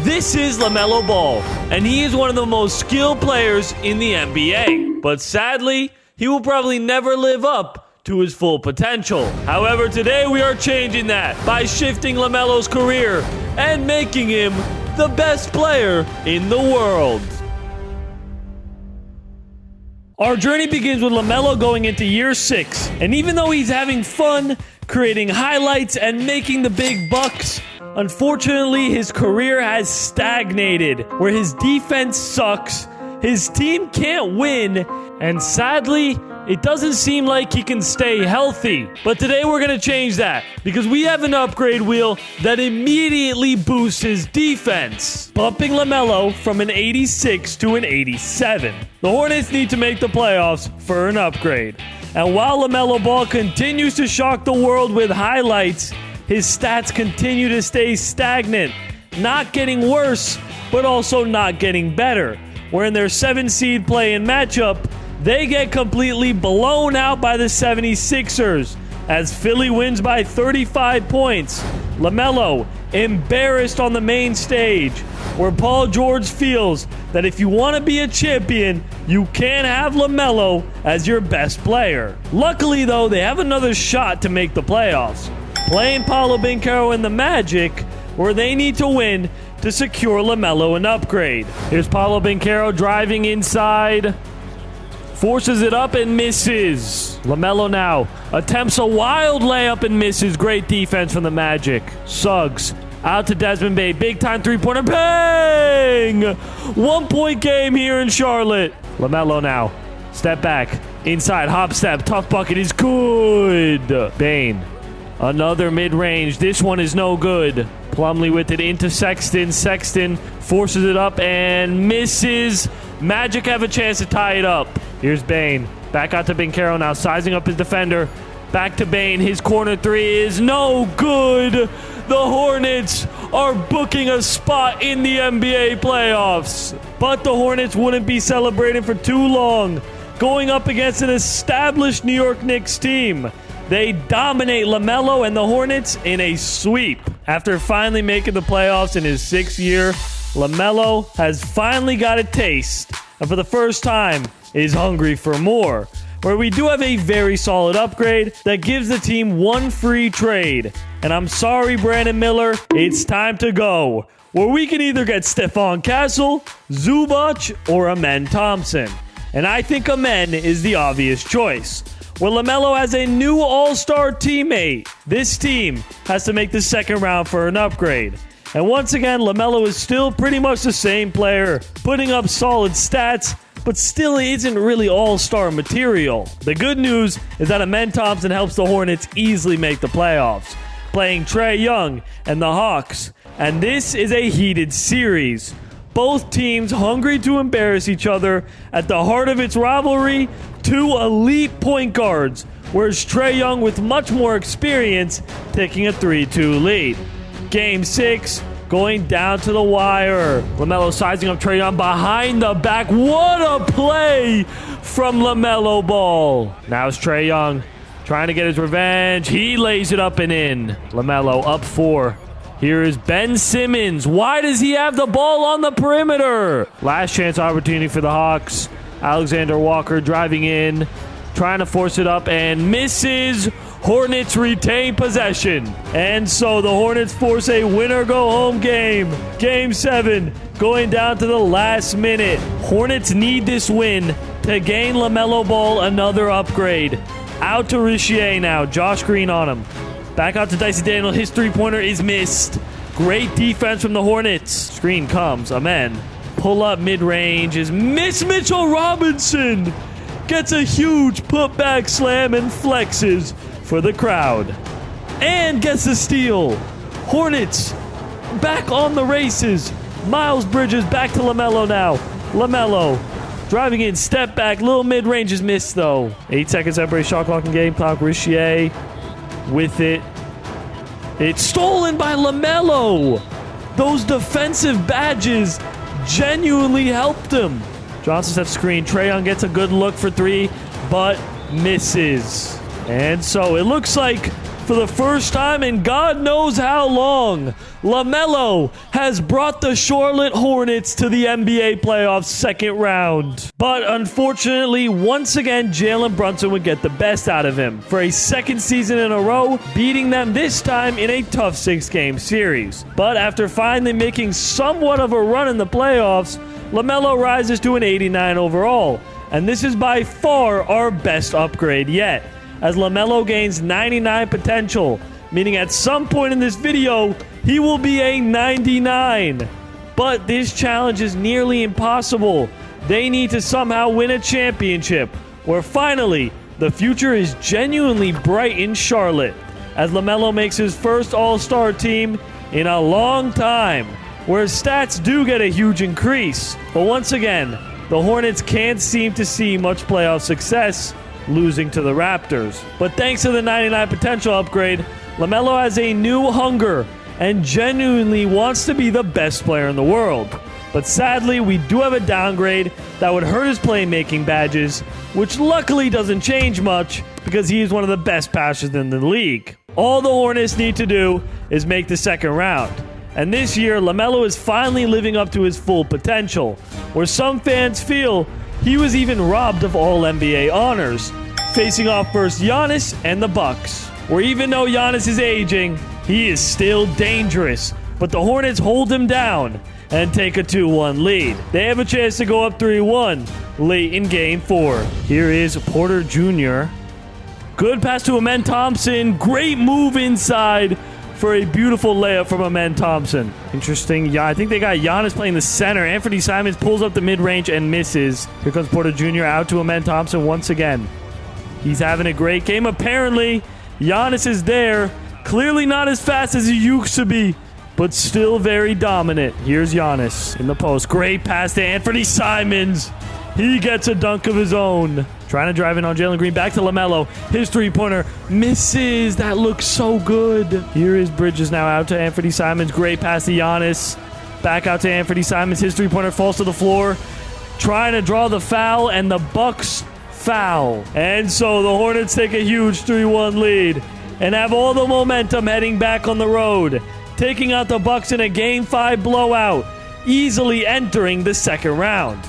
This is Lamelo Ball, and he is one of the most skilled players in the NBA. But sadly, he will probably never live up to his full potential. However, today we are changing that by shifting Lamelo's career and making him the best player in the world. Our journey begins with Lamelo going into year 6, and even though he's having fun, creating highlights, and making the big bucks, unfortunately his career has stagnated, where his defense sucks, his team can't win, and sadly, it doesn't seem like he can stay healthy. But today we're going to change that, because we have an upgrade wheel that immediately boosts his defense, bumping Lamelo from an 86 to an 87. The Hornets need to make the playoffs for an upgrade. And while Lamelo Ball continues to shock the world with highlights, his stats continue to stay stagnant, not getting worse, but also not getting better. Where in their 7-seed play-in matchup, they get completely blown out by the 76ers as Philly wins by 35 points. Lamelo embarrassed on the main stage, where Paul George feels that if you want to be a champion, you can't have Lamelo as your best player. Luckily, though, they have another shot to make the playoffs, playing Paolo Banchero and the Magic, where they need to win to secure Lamelo an upgrade. Here's Paolo Banchero driving inside. Forces it up and misses. Lamelo now attempts a wild layup and misses. Great defense from the Magic. Suggs out to Desmond Bane. Big time three-pointer. Bang! 1-point game here in Charlotte. Lamelo now. Step back. Inside. Hop step. Tough bucket is good. Bane. Another mid-range. This one is no good. Plumlee with it into Sexton. Sexton forces it up and misses. Magic have a chance to tie it up. Here's Bane. Back out to Banchero now, sizing up his defender. Back to Bane. His corner three is no good. The Hornets are booking a spot in the NBA playoffs. But the Hornets wouldn't be celebrating for too long, going up against an established New York Knicks team. They dominate Lamelo and the Hornets in a sweep. After finally making the playoffs in his 6th year, Lamelo has finally got a taste, and for the first time is hungry for more, where we do have a very solid upgrade that gives the team one free trade. And I'm sorry, Brandon Miller, it's time to go, where we can either get Stephon Castle, Zubac, or Amen Thompson. And I think Amen is the obvious choice. Where Lamelo has a new all-star teammate, this team has to make the second round for an upgrade. And once again, Lamelo is still pretty much the same player, putting up solid stats, but still isn't really all-star material. The good news is that Amen Thompson helps the Hornets easily make the playoffs, playing Trae Young and the Hawks. And this is a heated series. Both teams hungry to embarrass each other. At the heart of its rivalry, two elite point guards, whereas Trae Young, with much more experience, taking a 3-2 lead. Game 6, going down to the wire. Lamelo sizing up Trae Young behind the back. What a play from Lamelo Ball. Now it's Trae Young trying to get his revenge. He lays it up and in. Lamelo up 4. Here is Ben Simmons. Why does he have the ball on the perimeter? Last chance opportunity for the Hawks. Alexander Walker driving in, trying to force it up and misses. Hornets retain possession. And so the Hornets force a winner-go-home game. Game 7, going down to the last minute. Hornets need this win to gain Lamelo Ball another upgrade. Out to Richier now. Josh Green on him. Back out to Dicey Daniel. His three-pointer is missed. Great defense from the Hornets. Screen comes. Amen. Pull-up mid-range is Miss Mitchell Robinson. Gets a huge putback slam and flexes for the crowd. And gets the steal. Hornets back on the races. Miles Bridges back to Lamelo now. Lamelo driving in, step back. Little mid-range is missed, though. 8 seconds separate shot clock and game clock. Richier with it. It's stolen by Lamelo. Those defensive badges genuinely helped him. Johnson sets screen. Trae Young gets a good look for 3, but misses. And so it looks like For the first time in God knows how long, Lamelo has brought the Charlotte Hornets to the NBA playoffs second round. But unfortunately, once again, Jalen Brunson would get the best out of him for a second season in a row, beating them this time in a tough 6-game series. But after finally making somewhat of a run in the playoffs, Lamelo rises to an 89 overall. And this is by far our best upgrade yet, as Lamelo gains 99 potential, meaning at some point in this video, he will be a 99. But this challenge is nearly impossible. They need to somehow win a championship, where finally, the future is genuinely bright in Charlotte, as Lamelo makes his first All-Star team in a long time, where stats do get a huge increase. But once again, the Hornets can't seem to see much playoff success, losing to the Raptors. But thanks to the 99 potential upgrade, Lamelo has a new hunger and genuinely wants to be the best player in the world. But sadly, we do have a downgrade that would hurt his playmaking badges, which luckily doesn't change much because he is one of the best passers in the league. All the Hornets need to do is make the second round. And this year, Lamelo is finally living up to his full potential, where some fans feel he was even robbed of All-NBA honors, facing off first Giannis and the Bucks, where even though Giannis is aging, he is still dangerous. But the Hornets hold him down and take a 2-1 lead. They have a chance to go up 3-1 late in Game 4. Here is Porter Jr. Good pass to Amen Thompson. Great move inside for a beautiful layup from Amen Thompson. Interesting. Yeah, I think they got Giannis playing the center. Anthony Simons pulls up the mid-range and misses. Here comes Porter Jr. out to Amen Thompson once again. He's having a great game. Apparently, Giannis is there. Clearly not as fast as he used to be, but still very dominant. Here's Giannis in the post. Great pass to Anthony Simons. He gets a dunk of his own. Trying to drive in on Jalen Green. Back to Lamelo. His three-pointer misses. That looks so good. Here is Bridges now out to Anthony Simons. Great pass to Giannis. Back out to Anthony Simons. His three-pointer falls to the floor. Trying to draw the foul, and the Bucks foul. And so the Hornets take a huge 3-1 lead and have all the momentum heading back on the road, taking out the Bucks in a Game 5 blowout, easily entering the second round.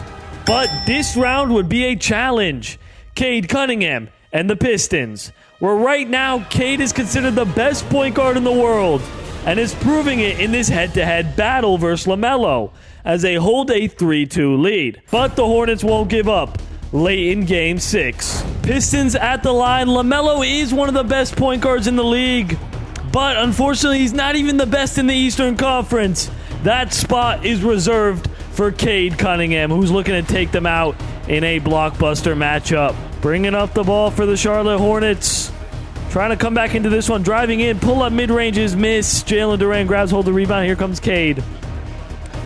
But this round would be a challenge. Cade Cunningham and the Pistons, where right now Cade is considered the best point guard in the world and is proving it in this head-to-head battle versus Lamelo as they hold a 3-2 lead. But the Hornets won't give up late in Game 6. Pistons at the line. Lamelo is one of the best point guards in the league, but unfortunately he's not even the best in the Eastern Conference. That spot is reserved for Cade Cunningham, who's looking to take them out in a blockbuster matchup. Bringing up the ball for the Charlotte Hornets. Trying to come back into this one. Driving in. Pull up mid-ranges. Miss. Jalen Duren grabs hold of the rebound. Here comes Cade.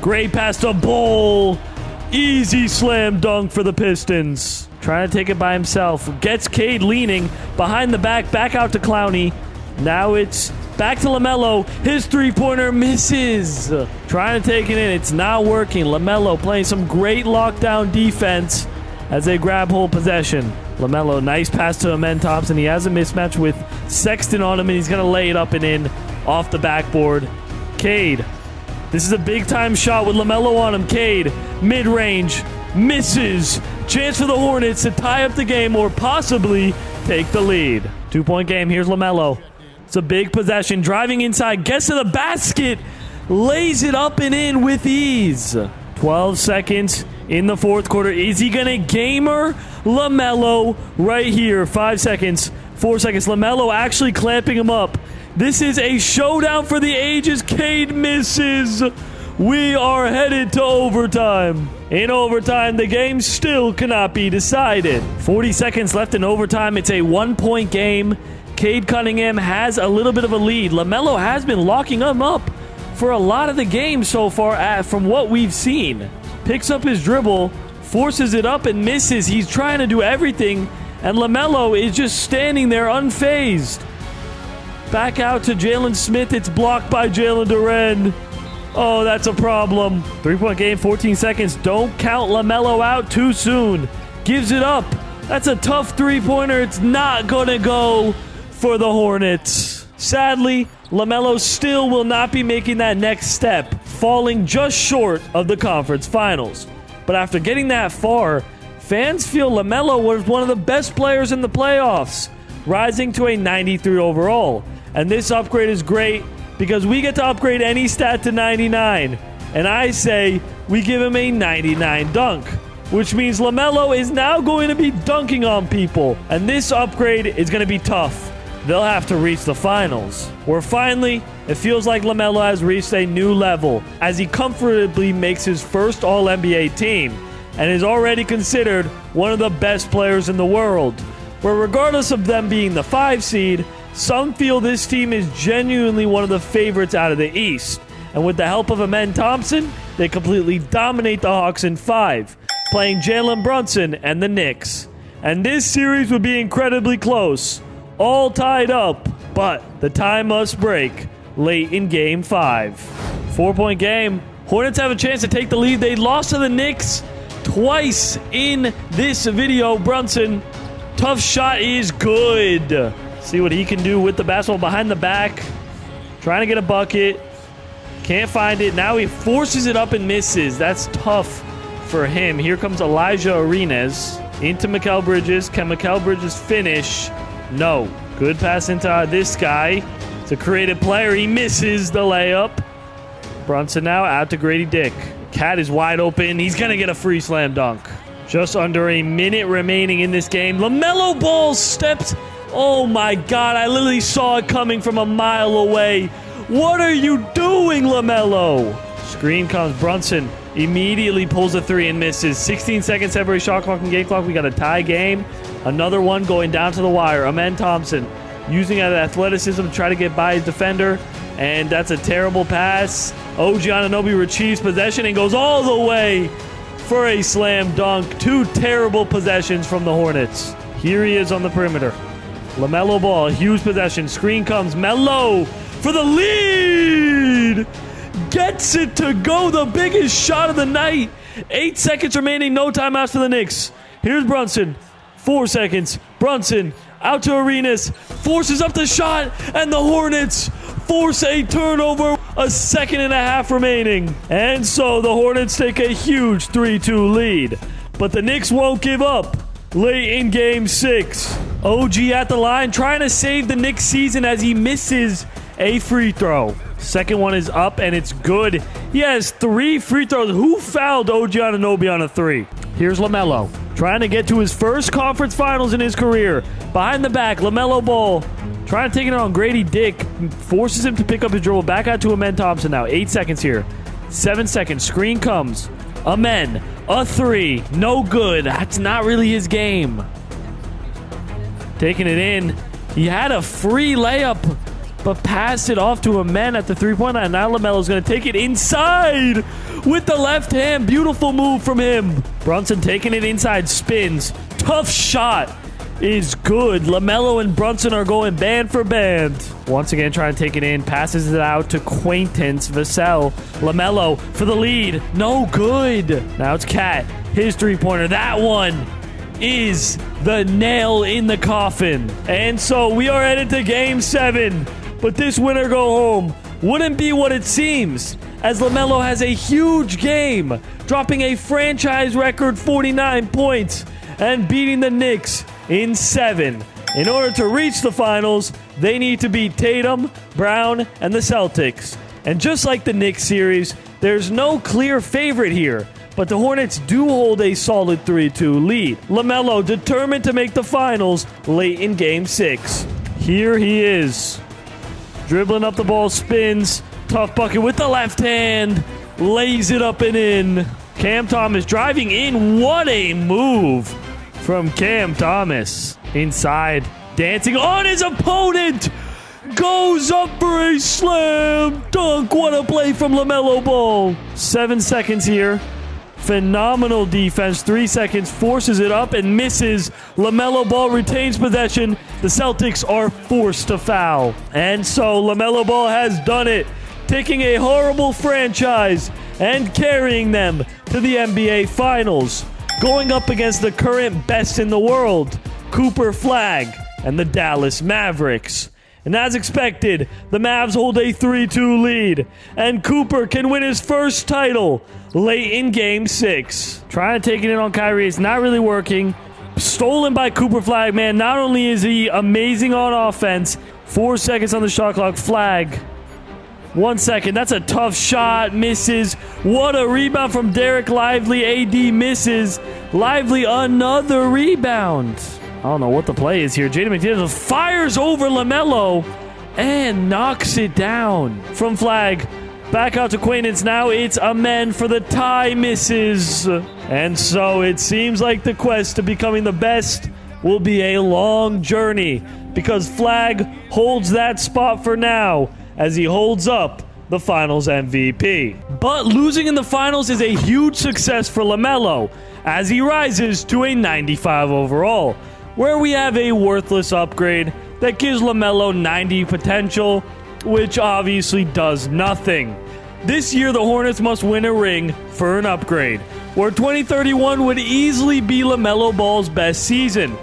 Great pass to Ball. Easy slam dunk for the Pistons. Trying to take it by himself. Gets Cade leaning behind the back. Back out to Clowney. Now it's back to Lamelo. His three-pointer misses. Trying to take it in. It's not working. Lamelo playing some great lockdown defense as they grab hold possession. Lamelo, nice pass to Amen Thompson. He has a mismatch with Sexton on him, and he's going to lay it up and in off the backboard. Cade. This is a big-time shot with Lamelo on him. Cade, mid-range, misses. Chance for the Hornets to tie up the game or possibly take the lead. 2-point game. Here's Lamelo. It's a big possession. Driving inside. Gets to the basket. Lays it up and in with ease. 12 seconds in the fourth quarter. Is he going to gamer Lamelo right here? 5 seconds. 4 seconds. Lamelo actually clamping him up. This is a showdown for the ages. Cade misses. We are headed to overtime. In overtime, the game still cannot be decided. 40 seconds left in overtime. It's a 1-point game. Cade Cunningham has a little bit of a lead. Lamelo has been locking him up for a lot of the game so far from what we've seen. Picks up his dribble, forces it up and misses. He's trying to do everything, and Lamelo is just standing there unfazed. Back out to Jalen Smith. It's blocked by Jalen Duren. Oh, that's a problem. 3-point game, 14 seconds. Don't count Lamelo out too soon. Gives it up. That's a tough three-pointer. It's not going to go for the Hornets. Sadly, Lamelo still will not be making that next step, falling just short of the conference finals. But after getting that far, fans feel Lamelo was one of the best players in the playoffs, rising to a 93 overall. And this upgrade is great because we get to upgrade any stat to 99. And I say we give him a 99 dunk, which means Lamelo is now going to be dunking on people. And this upgrade is going to be tough. They'll have to reach the finals, where finally, it feels like Lamelo has reached a new level as he comfortably makes his first All-NBA team and is already considered one of the best players in the world. Where regardless of them being the 5 seed, some feel this team is genuinely one of the favorites out of the East. And with the help of Amen Thompson, they completely dominate the Hawks in 5, playing Jalen Brunson and the Knicks. And this series would be incredibly close, all tied up, but the tie must break late in Game 5. 4-point game. Hornets have a chance to take the lead. They lost to the Knicks twice in this video. Brunson, tough shot is good. See what he can do with the basketball behind the back. Trying to get a bucket. Can't find it. Now he forces it up and misses. That's tough for him. Here comes Elijah Arenas into Mikal Bridges. Can Mikal Bridges finish? No. Good pass into this guy. It's a creative player. He misses the layup. Brunson now out to Grady Dick. Cat is wide open. He's going to get a free slam dunk. Just under a minute remaining in this game. Lamelo Ball steps. Oh my God. I literally saw it coming from a mile away. What are you doing, Lamelo? Screen comes. Brunson immediately pulls a 3 and misses. 16 seconds separate shot clock and game clock. We got a tie game. Another one going down to the wire. Amen Thompson using athleticism to try to get by his defender. And that's a terrible pass. OG Anunoby retrieves possession and goes all the way for a slam dunk. 2 terrible possessions from the Hornets. Here he is on the perimeter. Lamelo Ball, huge possession. Screen comes. Melo for the lead. Gets it to go. The biggest shot of the night. 8 seconds remaining. No timeouts for the Knicks. Here's Brunson. 4 seconds. Brunson out to Arenas. Forces up the shot. And the Hornets force a turnover. A second and a half remaining. And so the Hornets take a huge 3-2 lead. But the Knicks won't give up. Late in Game 6. OG at the line trying to save the Knicks season as he misses a free throw. Second one is up and it's good. He has 3 free throws. Who fouled OG Anunoby on a 3? Here's Lamelo trying to get to his first conference finals in his career. Behind the back, Lamelo Ball trying to take it on Grady Dick. Forces him to pick up his dribble. Back out to Amen Thompson now. 8 seconds here. 7 seconds. Screen comes. Amen. A 3. No good. That's not really his game. Taking it in. He had a free layup, but passed it off to Amen at the 3-point line. Now Lamelo's going to take it inside with the left hand. Beautiful move from him. Brunson taking it inside. Spins. Tough shot is good. Lamelo and Brunson are going band for band. Once again trying to take it in. Passes it out to Quaintance Vassell. Lamelo for the lead. No good. Now it's Cat. His 3-pointer. That one is the nail in the coffin. And so we are headed to Game 7. But this winner go home wouldn't be what it seems, as Lamelo has a huge game, dropping a franchise record 49 points and beating the Knicks in 7. In order to reach the finals, they need to beat Tatum, Brown, and the Celtics. And just like the Knicks series, there's no clear favorite here, but the Hornets do hold a solid 3-2 lead. Lamelo determined to make the finals late in Game 6. Here he is. Dribbling up the ball, spins. Tough bucket with the left hand. Lays it up and in. Cam Thomas driving in. What a move from Cam Thomas. Inside. Dancing on his opponent. Goes up for a slam dunk. What a play from Lamelo Ball. 7 seconds here. Phenomenal defense. 3 seconds. Forces it up and misses. Lamelo Ball retains possession. The Celtics are forced to foul. And so Lamelo Ball has done it. Taking a horrible franchise and carrying them to the NBA Finals. Going up against the current best in the world, Cooper Flagg. and the Dallas Mavericks. And as expected, the Mavs hold a 3-2 lead, and Cooper can win his first title late in Game 6. Trying to take it in on Kyrie, it's not really working. Stolen by Cooper Flag, man. Not only is he amazing on offense, 4 seconds on the shot clock, Flag. 1 second, that's a tough shot, misses. What a rebound from Derek Lively, AD misses. Lively, another rebound. I don't know what the play is here. Jaden McDaniels fires over LaMelo and knocks it down. From Flag, back out to Acquaintance. Now it's Amen for the tie, misses. And so it seems like the quest to becoming the best will be a long journey, because Flag holds that spot for now as he holds up the Finals MVP. But losing in the Finals is a huge success for LaMelo as he rises to a 95 overall, where we have a worthless upgrade that gives LaMelo 90 potential, which obviously does nothing. This year, the Hornets must win a ring for an upgrade, where 2031 would easily be LaMelo Ball's best season,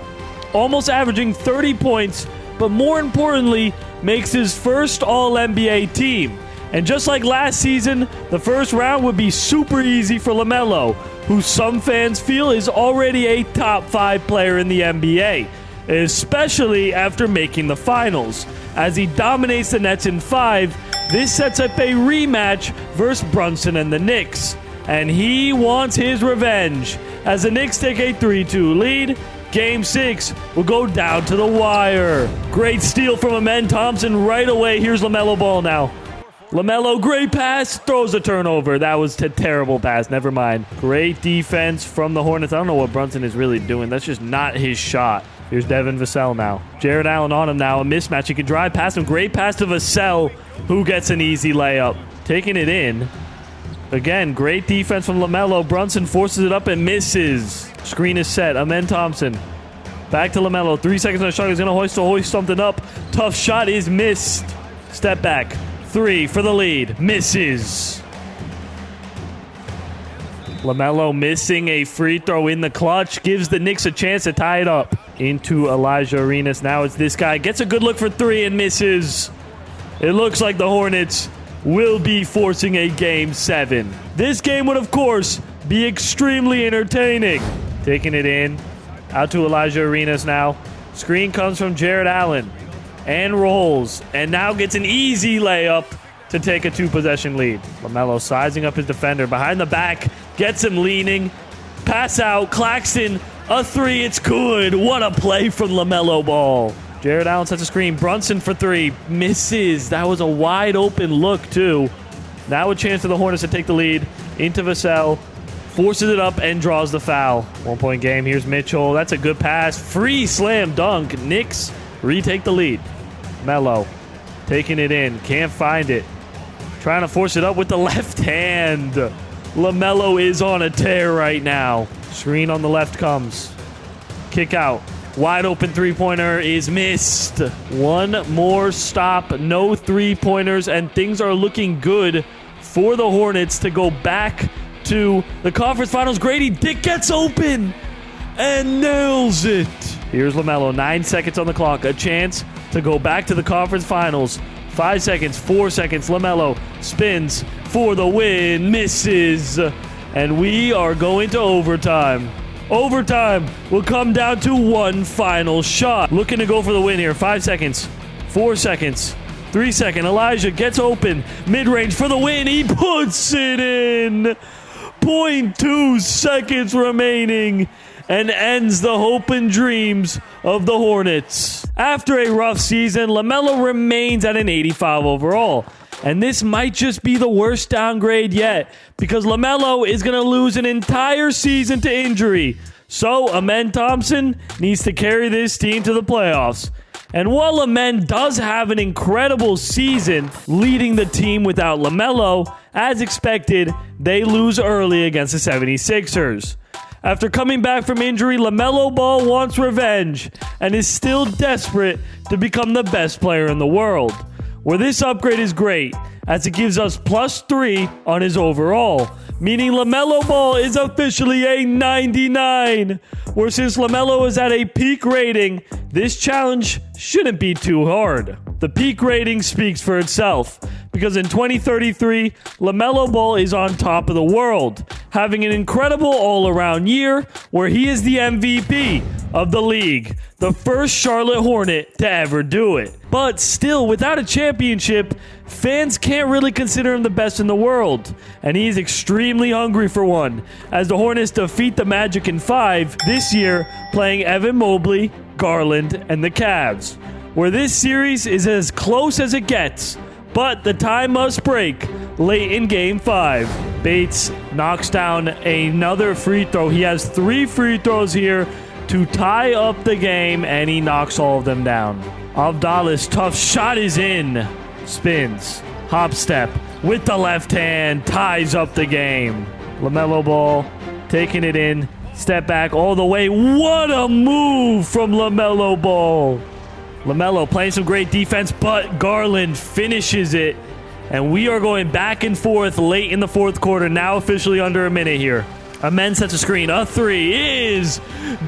almost averaging 30 points, but more importantly, makes his first All-NBA team. And just like last season, the first round would be super easy for LaMelo, who some fans feel is already a top 5 player in the NBA, especially after making the finals. As he dominates the Nets in 5, this sets up a rematch versus Brunson and the Knicks. And he wants his revenge. As the Knicks take a 3-2 lead, Game 6 will go down to the wire. Great steal from Amen Thompson right away. Here's LaMelo Ball now. LaMelo, great pass, throws a turnover. That was a terrible pass. Never mind. Great defense from the Hornets. I don't know what Brunson is really doing. That's just not his shot. Here's Devin Vassell now. Jared Allen on him now. A mismatch. He can drive past him. Great pass to Vassell, who gets an easy layup. Taking it in. Again, great defense from LaMelo. Brunson forces it up and misses. Screen is set. Amen Thompson. Back to LaMelo. 3 seconds on the shot. He's going to hoist something up. Tough shot is missed. Step back. 3 for the lead. Misses. LaMelo missing a free throw in the clutch. Gives the Knicks a chance to tie it up. Into Elijah Arenas. Now it's this guy. Gets a good look for 3 and misses. It looks like the Hornets will be forcing a Game 7. This game would, of course, be extremely entertaining. Taking it in. Out to Elijah Arenas now. Screen comes from Jared Allen. And rolls. And now gets an easy layup to take a 2-possession lead. LaMelo sizing up his defender. Behind the back. Gets him leaning. Pass out. Claxton. A 3. It's good. What a play from LaMelo Ball. Jared Allen sets a screen. Brunson for 3. Misses. That was a wide open look, too. Now a chance for the Hornets to take the lead. Into Vassell. Forces it up and draws the foul. 1-point game. Here's Mitchell. That's a good pass. Free slam dunk. Knicks retake the lead. Melo taking it in. Can't find it. Trying to force it up with the left hand. LaMelo is on a tear right now. Screen on the left comes. Kick out. Wide open three-pointer is missed. One more stop. No three-pointers. And things are looking good for the Hornets to go back to the conference finals. Grady Dick gets open and nails it. Here's LaMelo. 9 seconds on the clock. A chance to go back to the conference finals. 5 seconds. 4 seconds. LaMelo spins for the win. Misses. And we are going to overtime. Overtime will come down to one final shot. Looking to go for the win here. 5 seconds. 4 seconds. 3 seconds. Elijah gets open. Mid-range for the win. He puts it in. 0.2 seconds remaining and ends the hope and dreams of the Hornets. After a rough season, LaMelo remains at an 85 overall. And this might just be the worst downgrade yet, because LaMelo is going to lose an entire season to injury. So, Amen Thompson needs to carry this team to the playoffs. And while Amen does have an incredible season leading the team without LaMelo, as expected, they lose early against the 76ers. After coming back from injury, LaMelo Ball wants revenge and is still desperate to become the best player in the world. Where this upgrade is great, as it gives us +3 on his overall, meaning Lamelo Ball is officially a 99. Where since Lamelo is at a peak rating, this challenge shouldn't be too hard. The peak rating speaks for itself, because in 2033, Lamelo Ball is on top of the world, having an incredible all-around year where he is the MVP of the league, the first Charlotte Hornet to ever do it. But still, without a championship, fans can't really consider him the best in the world, and he's extremely hungry for one, as the Hornets defeat the Magic in 5 this year, playing Evan Mobley, Garland, and the Cavs, where this series is as close as it gets. But the tie must break late in Game 5. Bates knocks down another free throw. He has 3 free throws here to tie up the game, and he knocks all of them down. Abdallah's tough shot is in. Spins. Hop step with the left hand. Ties up the game. Lamelo Ball taking it in. Step back all the way. What a move from Lamelo Ball. Lamelo playing some great defense, but Garland finishes it. And we are going back and forth late in the fourth quarter, now officially under a minute here. Amen sets a screen. A 3 is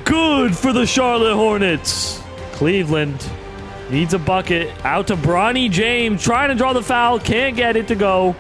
good for the Charlotte Hornets. Cleveland needs a bucket. Out to Bronny James, trying to draw the foul. Can't get it to go.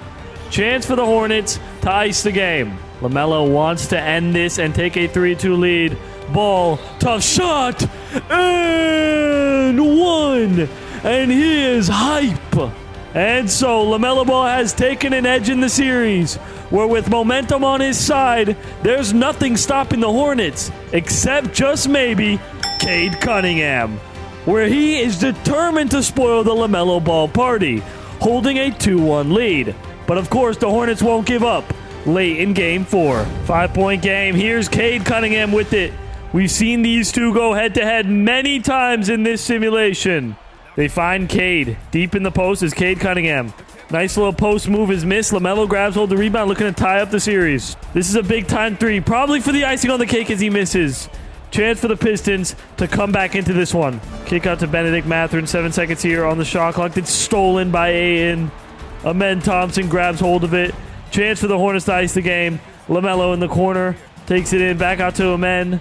Chance for the Hornets to ice the game. Lamelo wants to end this and take a 3-2 lead. Ball, tough shot, and 1. And he is hype. And so Lamelo Ball has taken an edge in the series, where with momentum on his side, there's nothing stopping the Hornets, except just maybe Cade Cunningham, where he is determined to spoil the Lamelo Ball party, holding a 2-1 lead. But of course, the Hornets won't give up late in Game 4. 5-point game. Here's Cade Cunningham with it. We've seen these two go head-to-head many times in this simulation. They find Cade. Deep in the post is Cade Cunningham. Nice little post move is missed. Lamelo grabs hold of the rebound, looking to tie up the series. This is a big-time 3, probably for the icing on the cake as he misses. Chance for the Pistons to come back into this one. Kick out to Benedict Mathurin. 7 seconds here on the shot clock. It's stolen by Aiden. Amen Thompson grabs hold of it. Chance for the Hornets to ice the game. Lamelo in the corner. Takes it in. Back out to Amen.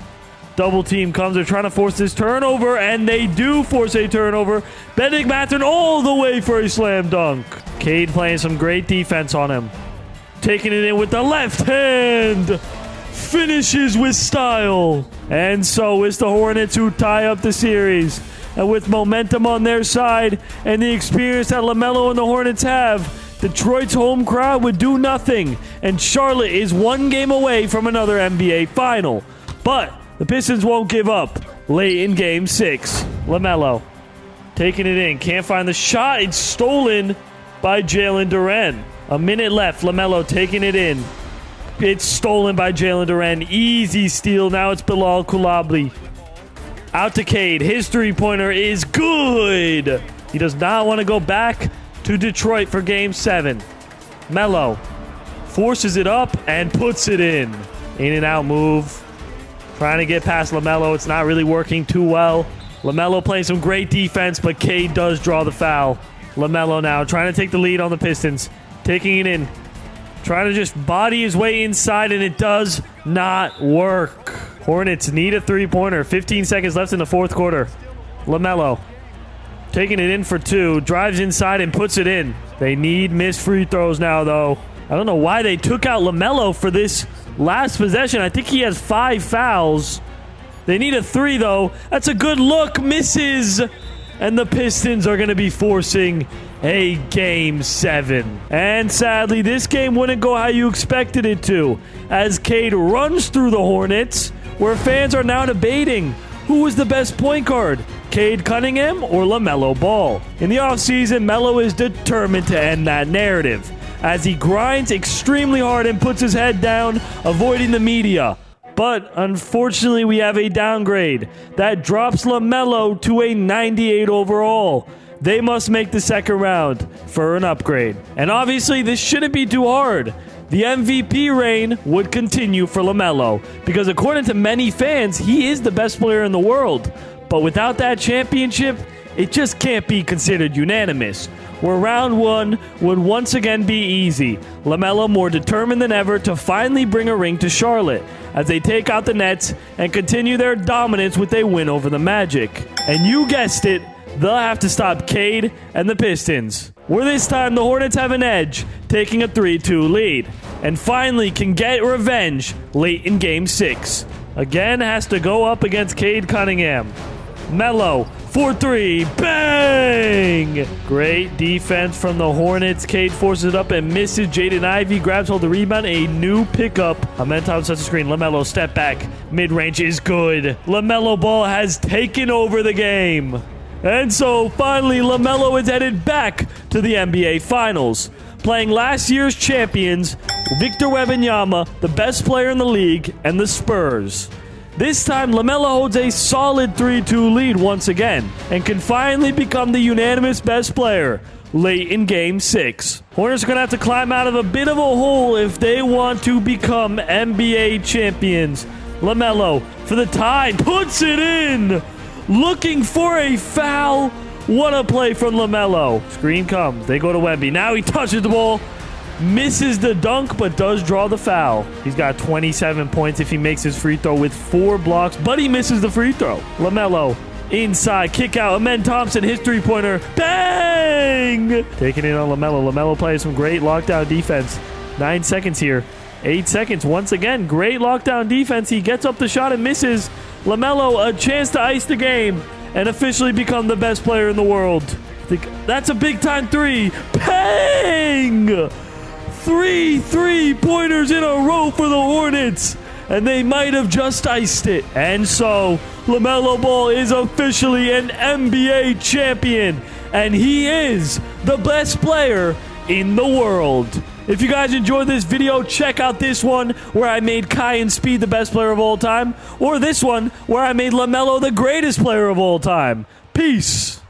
Double team comes. They're trying to force this turnover, and they do force a turnover. Benedict Mathurin all the way for a slam dunk. Cade playing some great defense on him. Taking it in with the left hand. Finishes with style. And so it's the Hornets who tie up the series. And with momentum on their side and the experience that Lamelo and the Hornets have, Detroit's home crowd would do nothing. And Charlotte is 1 game away from another NBA final. But the Pistons won't give up late in Game 6. Lamelo taking it in. Can't find the shot. It's stolen by Jalen Duren. A minute left. Lamelo taking it in. It's stolen by Jalen Duren. Easy steal. Now it's Bilal Coulibaly. Out to Cade. His three-pointer is good. He does not want to go back to Detroit for Game 7. Melo forces it up and puts it in. In and out move. Trying to get past Lamelo. It's not really working too well. Lamelo playing some great defense, but Cade does draw the foul. Lamelo now trying to take the lead on the Pistons. Taking it in. Trying to just body his way inside, and it does not work. Hornets need a three-pointer. 15 seconds left in the fourth quarter. Lamelo taking it in for 2. Drives inside and puts it in. They need missed free throws now, though. I don't know why they took out Lamelo for this last possession. I think he has 5 fouls. They need a 3, though. That's a good look. Misses. And the Pistons are going to be forcing a Game 7. And sadly, this game wouldn't go how you expected it to, as Cade runs through the Hornets, where fans are now debating who was the best point guard, Cade Cunningham or Lamelo Ball. In the offseason, Melo is determined to end that narrative, as he grinds extremely hard and puts his head down, avoiding the media. But unfortunately, we have a downgrade that drops Lamelo to a 98 overall. They must make the second round for an upgrade. And obviously, this shouldn't be too hard. The MVP reign would continue for Lamelo, because according to many fans, he is the best player in the world. But without that championship, it just can't be considered unanimous, where round 1 would once again be easy. LaMelo more determined than ever to finally bring a ring to Charlotte as they take out the Nets and continue their dominance with a win over the Magic. And you guessed it, they'll have to stop Cade and the Pistons, where this time the Hornets have an edge, taking a 3-2 lead, and finally can get revenge late in Game 6. Again has to go up against Cade Cunningham. Melo, 4-3, bang! Great defense from the Hornets. Cade forces it up and misses. Jaden Ivey grabs hold of the rebound. A new pickup. Amen Thompson sets the screen. LaMelo, step back. Mid-range is good. Lamelo Ball has taken over the game. And so, finally, LaMelo is headed back to the NBA Finals, playing last year's champions, Victor Wembanyama, the best player in the league, and the Spurs. This time, LaMelo holds a solid 3-2 lead once again, and can finally become the unanimous best player late in Game 6. Hornets are going to have to climb out of a bit of a hole if they want to become NBA champions. LaMelo, for the tie, puts it in! Looking for a foul. What a play from LaMelo. Screen comes. They go to Wemby. Now he touches the ball. Misses the dunk, but does draw the foul. He's got 27 points if he makes his free throw with 4 blocks, but he misses the free throw. LaMelo inside, kick out. Amen Thompson, his three-pointer. Bang! Taking it on LaMelo. LaMelo plays some great lockdown defense. 9 seconds here. 8 seconds. Once again, great lockdown defense. He gets up the shot and misses. LaMelo, a chance to ice the game and officially become the best player in the world. That's a big-time 3. Bang! 3 3-pointers in a row for the Hornets, and they might have just iced it. And so, LaMelo Ball is officially an NBA champion, and he is the best player in the world. If you guys enjoyed this video, check out this one where I made Kai and Speed the best player of all time, or this one where I made LaMelo the greatest player of all time. Peace.